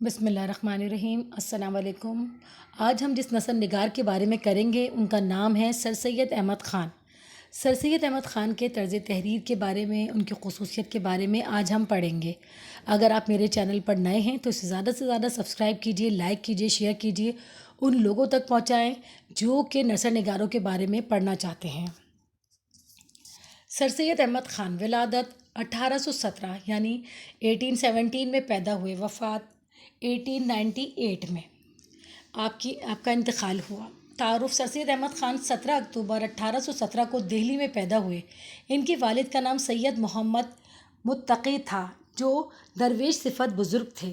بسم اللہ الرحمن الرحیم۔ السلام علیکم۔ آج ہم جس نثر نگار کے بارے میں کریں گے ان کا نام ہے سر سید احمد خان۔ سر سید احمد خان کے طرز تحریر کے بارے میں، ان کی خصوصیت کے بارے میں آج ہم پڑھیں گے۔ اگر آپ میرے چینل پر نئے ہیں تو اسے زیادہ سے زیادہ سبسکرائب کیجیے، لائک کیجیے، شیئر کیجیے، ان لوگوں تک پہنچائیں جو کہ نثر نگاروں کے بارے میں پڑھنا چاہتے ہیں۔ سر سید احمد خان ولادت 1817 یعنی 1817 میں پیدا ہوئے، وفات 1898 میں آپ کا انتقال ہوا۔ تعارف: سر سید احمد خان 17 اکتوبر 1817 کو دہلی میں پیدا ہوئے۔ ان کے والد کا نام سید محمد متقی تھا جو درویش صفت بزرگ تھے۔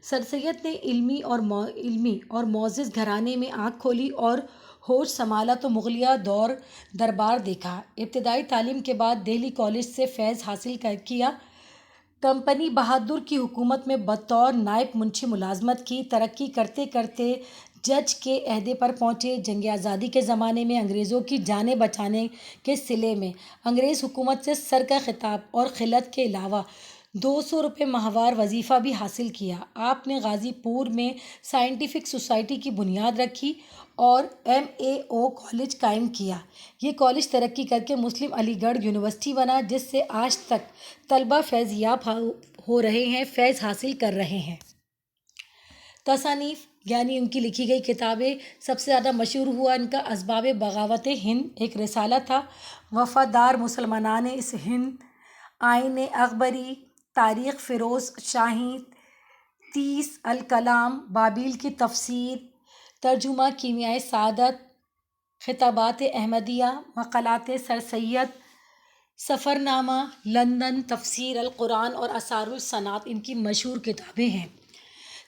سر سید نے علمی اور معزز گھرانے میں آنکھ کھولی اور ہوش سنبھالا تو مغلیہ دور دربار دیکھا۔ ابتدائی تعلیم کے بعد دہلی کالج سے فیض حاصل کیا۔ کمپنی بہادر کی حکومت میں بطور نائب منشی ملازمت کی۔ ترقی کرتے کرتے جج کے عہدے پر پہنچے۔ جنگ آزادی کے زمانے میں انگریزوں کی جانیں بچانے کے صلے میں انگریز حکومت سے سر کا خطاب اور خلعت کے علاوہ 200 روپے ماہوار وظیفہ بھی حاصل کیا۔ آپ نے غازی پور میں سائنٹیفک سوسائٹی کی بنیاد رکھی اور MAO کالج قائم کیا۔ یہ کالج ترقی کر کے مسلم علی گڑھ یونیورسٹی بنا، جس سے آج تک طلبہ فیض یاب ہو رہے ہیں، فیض حاصل کر رہے ہیں۔ تصانیف یعنی ان کی لکھی گئی کتابیں، سب سے زیادہ مشہور ہوا ان کا اسباب بغاوت ہند ایک رسالہ تھا، وفادار مسلمانان اس ہند، آئین اکبری، تاریخ فیروز شاہی، 30 الکلام، بابل کی تفسیر، ترجمہ کیمیائے سعادت، خطابات احمدیہ، مقالات سر سید، سفر نامہ، لندن، تفسیر القرآن اور آثار الصنعت ان کی مشہور کتابیں ہیں۔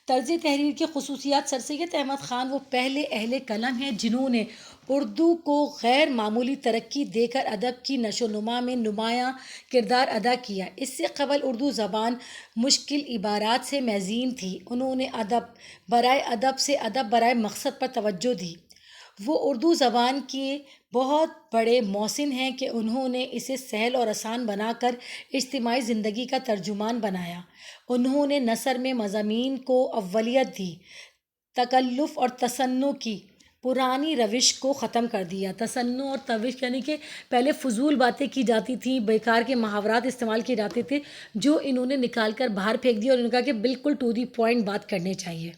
طرز تحریر کی خصوصیات: سر سید احمد خان وہ پہلے اہل قلم ہیں جنہوں نے اردو کو غیر معمولی ترقی دے کر ادب کی نشو و نما میں نمایاں کردار ادا کیا۔ اس سے قبل اردو زبان مشکل عبارات سے میزین تھی۔ انہوں نے ادب برائے ادب سے ادب برائے مقصد پر توجہ دی۔ وہ اردو زبان کے بہت بڑے محسن ہیں کہ انہوں نے اسے سہل اور آسان بنا کر اجتماعی زندگی کا ترجمان بنایا۔ انہوں نے نثر میں مضامین کو اولویت دی، تکلف اور تصنع کی پرانی روش کو ختم کر دیا۔ تصنع اور توش یعنی کہ پہلے فضول باتیں کی جاتی تھیں، بیکار کے محاورات استعمال کیے جاتے تھے، جو انہوں نے نکال کر باہر پھینک دیا اور انہوں نے کہا کہ بالکل ٹو دی پوائنٹ بات کرنی چاہیے۔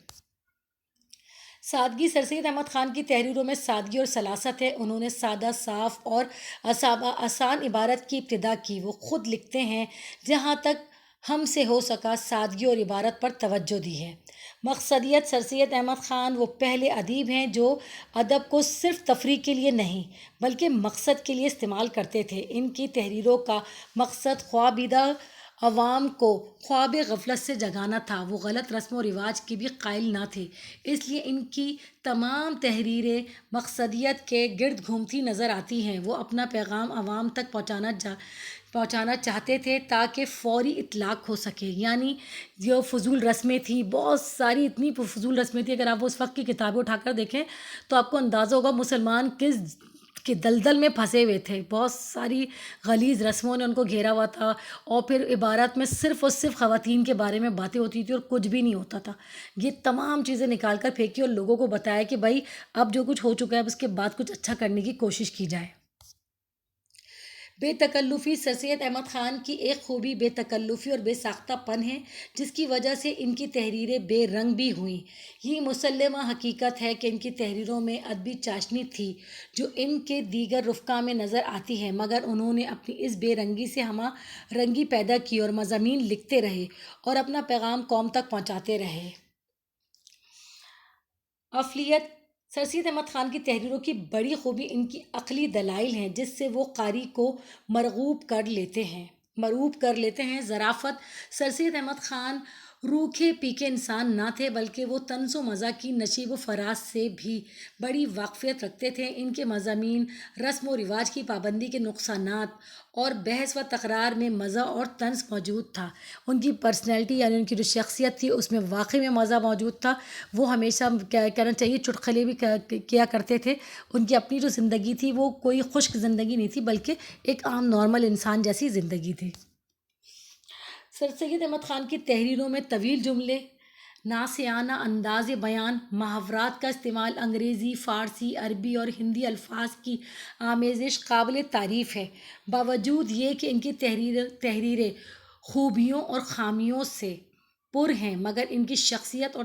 سادگی: سر سید احمد خان کی تحریروں میں سادگی اور سلاست ہے۔ انہوں نے سادہ، صاف اور آسان عبارت کی ابتدا کی۔ وہ خود لکھتے ہیں، جہاں تک ہم سے ہو سکا سادگی اور عبارت پر توجہ دی ہے۔ مقصدیت: سر سید احمد خان وہ پہلے ادیب ہیں جو ادب کو صرف تفریح کے لیے نہیں بلکہ مقصد کے لیے استعمال کرتے تھے۔ ان کی تحریروں کا مقصد خوابیدہ عوام کو خواب غفلت سے جگانا تھا۔ وہ غلط رسم و رواج کے بھی قائل نہ تھے، اس لیے ان کی تمام تحریریں مقصدیت کے گرد گھومتی نظر آتی ہیں۔ وہ اپنا پیغام عوام تک پہنچانا چاہتے تھے تاکہ فوری اطلاق ہو سکے۔ یعنی جو فضول رسمیں تھیں، بہت ساری اتنی فضول رسمیں تھیں، اگر آپ اس وقت کی کتابیں اٹھا کر دیکھیں تو آپ کو اندازہ ہوگا مسلمان کس کے دلدل میں پھنسے ہوئے تھے۔ بہت ساری غلیظ رسموں نے ان کو گھیرا ہوا تھا، اور پھر عبارت میں صرف اور صرف خواتین کے بارے میں باتیں ہوتی تھیں اور کچھ بھی نہیں ہوتا تھا۔ یہ تمام چیزیں نکال کر پھینکی اور لوگوں کو بتایا کہ بھائی اب جو کچھ ہو چکا ہے اب اس کے بعد کچھ اچھا کرنے کی کوشش کی جائے۔ بے تکلفی: سر سید احمد خان کی ایک خوبی بے تکلفی اور بے ساختہ پن ہے، جس کی وجہ سے ان کی تحریریں بے رنگ بھی ہوئیں۔ یہ مسلمہ حقیقت ہے کہ ان کی تحریروں میں ادبی چاشنی تھی جو ان کے دیگر رفقا میں نظر آتی ہے، مگر انہوں نے اپنی اس بے رنگی سے ہمہ رنگی پیدا کی اور مضامین لکھتے رہے اور اپنا پیغام قوم تک پہنچاتے رہے۔ عقلیت: سر سید احمد خان کی تحریروں کی بڑی خوبی ان کی عقلی دلائل ہیں، جس سے وہ قاری کو مرغوب کر لیتے ہیں۔ ظرافت: سر سید احمد خان روکھے پھیکے انسان نہ تھے بلکہ وہ طنز و مزاح کی نشیب و فراز سے بھی بڑی واقفیت رکھتے تھے۔ ان کے مضامین رسم و رواج کی پابندی کے نقصانات اور بحث و تکرار میں مزاح اور طنز موجود تھا۔ ان کی پرسنالٹی یعنی ان کی جو شخصیت تھی اس میں واقعی میں مزاح موجود تھا۔ وہ ہمیشہ کہنا چاہیے چٹخلے بھی کیا کرتے تھے۔ ان کی اپنی جو زندگی تھی وہ کوئی خشک زندگی نہیں تھی بلکہ ایک عام نارمل انسان جیسی زندگی تھی۔ سر سید احمد خان کی تحریروں میں طویل جملے، ناسیانہ انداز بیان، محاورات کا استعمال، انگریزی، فارسی، عربی اور ہندی الفاظ کی آمیزش قابل تعریف ہے۔ باوجود یہ کہ ان کی تحریریں خوبیوں اور خامیوں سے پر ہیں، مگر ان کی شخصیت اور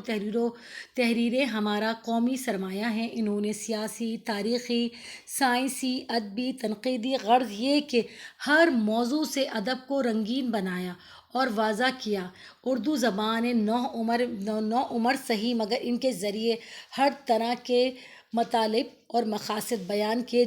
تحریریں ہمارا قومی سرمایہ ہیں۔ انہوں نے سیاسی، تاریخی، سائنسی، ادبی، تنقیدی غرض یہ کہ ہر موضوع سے ادب کو رنگین بنایا اور واضح کیا۔ اردو زبان نو عمر سہی، مگر ان کے ذریعے ہر طرح کے مطالب اور مقاصد بیان کیے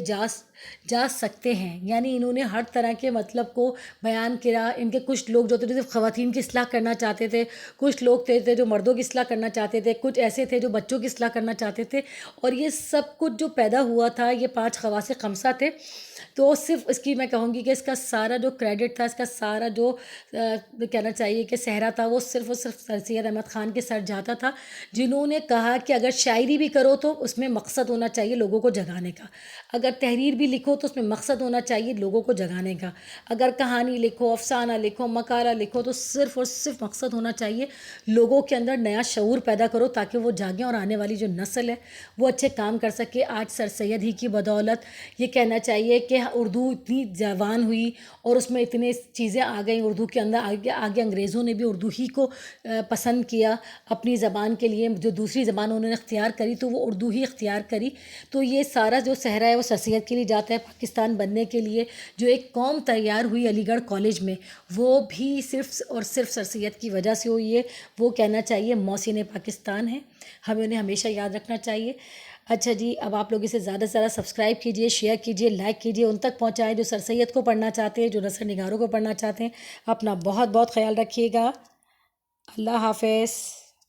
جا سکتے ہیں، یعنی انہوں نے ہر طرح کے مطلب کو بیان کیا۔ ان کے کچھ لوگ جو تھے صرف خواتین کی اصلاح کرنا چاہتے تھے، کچھ لوگ تھے جو مردوں کی اصلاح کرنا چاہتے تھے، کچھ ایسے تھے جو بچوں کی اصلاح کرنا چاہتے تھے، اور یہ سب کچھ جو پیدا ہوا تھا یہ 5 خواص خمسہ تھے۔ تو صرف اس کی میں کہوں گی کہ اس کا سارا جو کریڈٹ تھا، اس کا سارا جو کہنا چاہیے کہ صحرا تھا، وہ صرف اور صرف سر سید احمد خان کے سر جاتا تھا، جنہوں نے کہا کہ اگر شاعری بھی کرو تو اس میں مقصد ہونا چاہیے لوگوں کو جگانے کا، اگر تحریر بھی لکھو تو اس میں مقصد ہونا چاہیے لوگوں کو جگانے کا، اگر کہانی لکھو، افسانہ لکھو، مقالہ لکھو تو صرف اور صرف مقصد ہونا چاہیے لوگوں کے اندر نیا شعور پیدا کرو تاکہ وہ جاگیں اور آنے والی جو نسل ہے وہ اچھے کام کر سکے۔ آج سر سید ہی کی بدولت یہ کہنا چاہیے کہ اردو اتنی جوان ہوئی اور اس میں اتنے چیزیں آ گئیں اردو کے اندر، آگے انگریزوں نے بھی اردو ہی کو پسند کیا اپنی زبان کے لیے، جو دوسری زبان انہوں نے اختیار کری تو وہ اردو ہی اختیار کری۔ تو یہ سارا جو صحرا ہے وہ سر سید کے لیے جاتا ہے۔ پاکستان بننے کے لیے جو ایک قوم تیار ہوئی علی گڑھ کالج میں، وہ بھی صرف اور صرف سر سید کی وجہ سے ہوئی ہے۔ وہ کہنا چاہیے محسن پاکستان ہے، ہمیں انہیں ہمیشہ یاد رکھنا چاہیے۔ اچھا جی، اب آپ لوگ اسے زیادہ سے زیادہ سبسکرائب کیجئے، شیئر کیجئے، لائک کیجئے، ان تک پہنچائیں جو سر سید کو پڑھنا چاہتے ہیں، جو نثر نگاروں کو پڑھنا چاہتے ہیں۔ اپنا بہت بہت خیال رکھیے گا۔ اللہ حافظ۔